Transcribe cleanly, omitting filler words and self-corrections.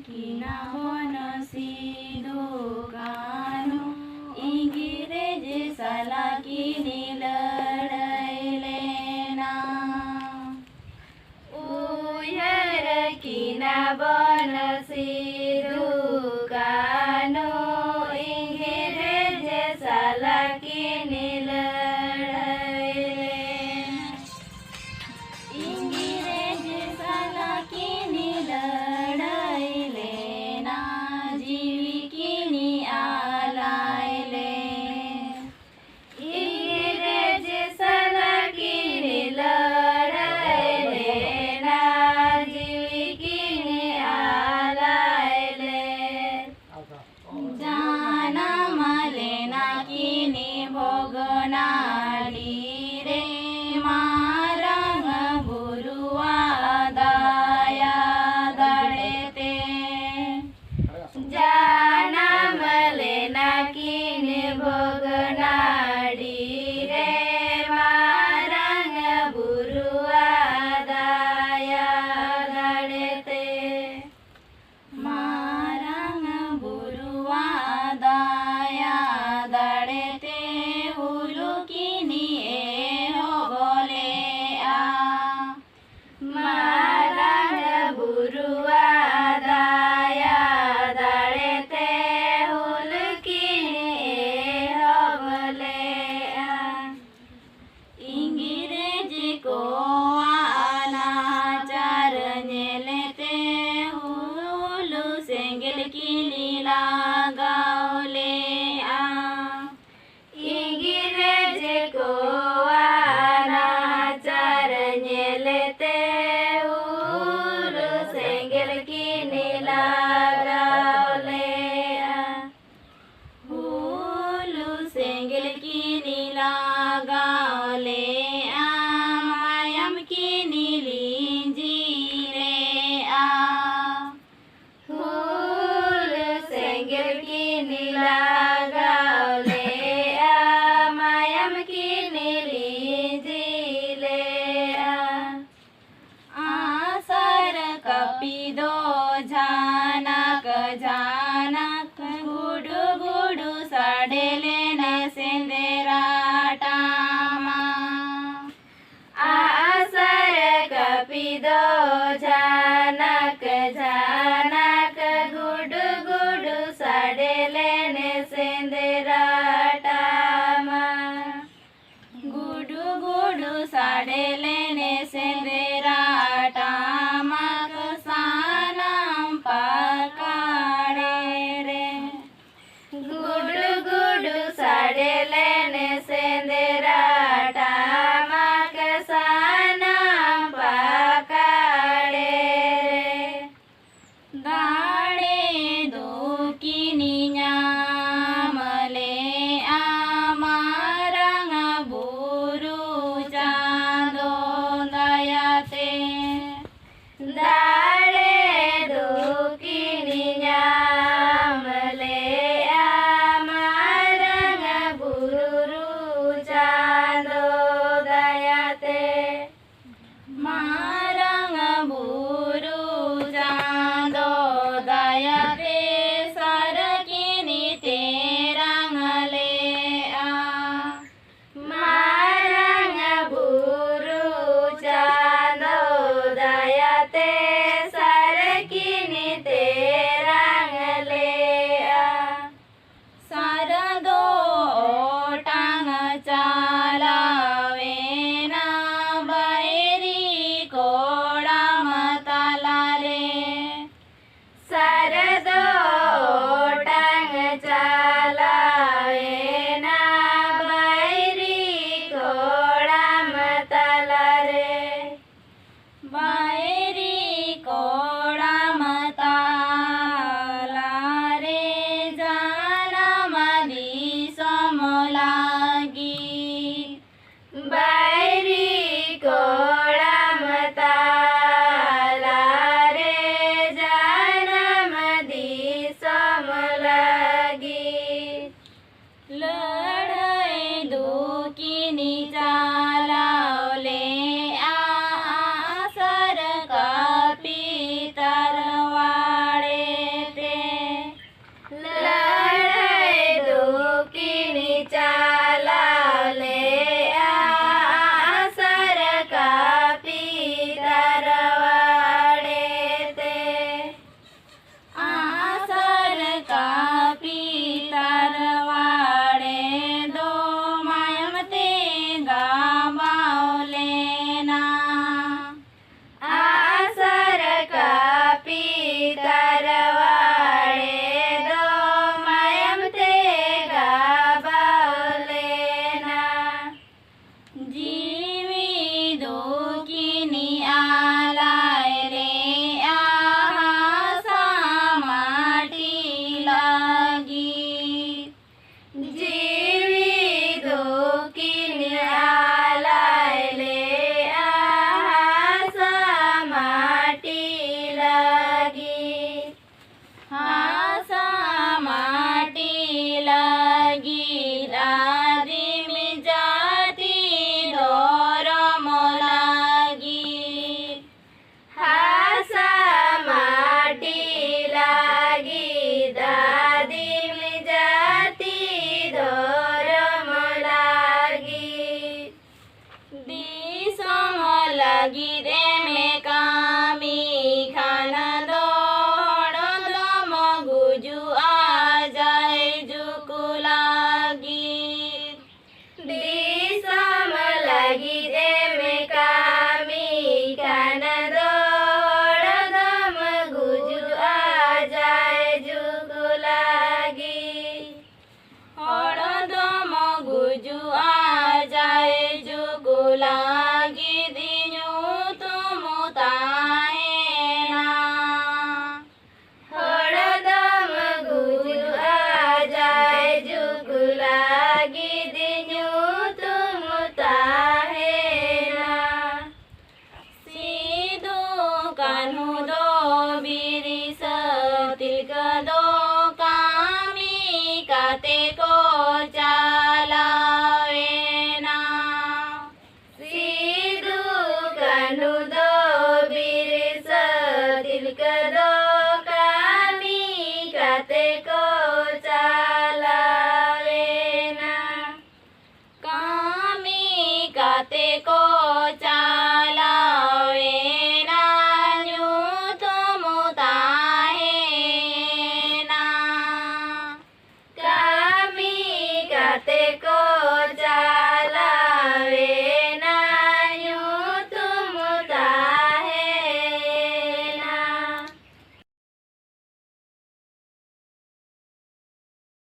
किना बनसी दुकानो इंगिरेज साला किनी लड़ैले ना उयर किना बनसी दुकानो इंगिरेज साला किनी लड़ैले इंगिरेज साला किनी लड़ैले ना जीवी किनी आलाइले इंगिरेज साला किनी लड़ैले ना जीवी किनी आलाइले जाना मलेना किनी भोगनाडी रे मारंग बुरुआ दाया दड़ेते जाना मलेना किनी भोगनाडी रे मारंग बुरुआ दाया दड़ेते मारंग बुरुआ दाया दड़ेते हुलु किनी ए हो बोले आ मारंग बुरुआ दाया दड़ेते हुलु किनी ए हो बोले आ इंगिरेज को अनाचार नेलेते हुलु सेंगल किनी लगावले आ इंगिरेज को अनाचार नेलेते हुलु सेंगल किनी लगावले आ हुलु सेंगल किनी लगावले आ मायम किनी लिंजीले आ हुलु सेंगल किनी लगावले आ मायम किनी लिंजीले आ आसर कपिदो झानक झानक गुडु गुडु साडेले न सेंदेराटामा आसर कपिदो झानक झानक गुडु गुडु साडेले न सेंदेराटामा गुडु गुडु साडेले न सेंदेराटामा सानम पकाड़े रे गुडु गुडु साडेले न सेंदेराटामा सानम पकाड़े रे दाड़े दुकिनी न्यामले आमारंग बुरु चांदो दयाते दाड़े दुकिनी न्यामले आमारंग बुरु चांदो दयाते मारंग बुरु चांदो दयाते सरकिनी तेरंगले आ मारंग बुरु चांदो दयाते सरकिनी तेरंगले आ सरदो टांग चालावे ना बैरी को लागी दे में कामी खाना दौड़ दम गुजु आ जाए जुकु लागी दिसम लागी दे में कामी खाना दौड़ दम गुजु आ जाए जुकु लागी हरदम गुजु आ जाए जुकु लागी दिनु तुम ताहे ना हरदम गुजु आ जाए जुकु लागी दिनु तुम ताहे ना सीधो कान्हु दो बिरिस तिलक दो कामी काते को चालावे ना सीधु कान्हु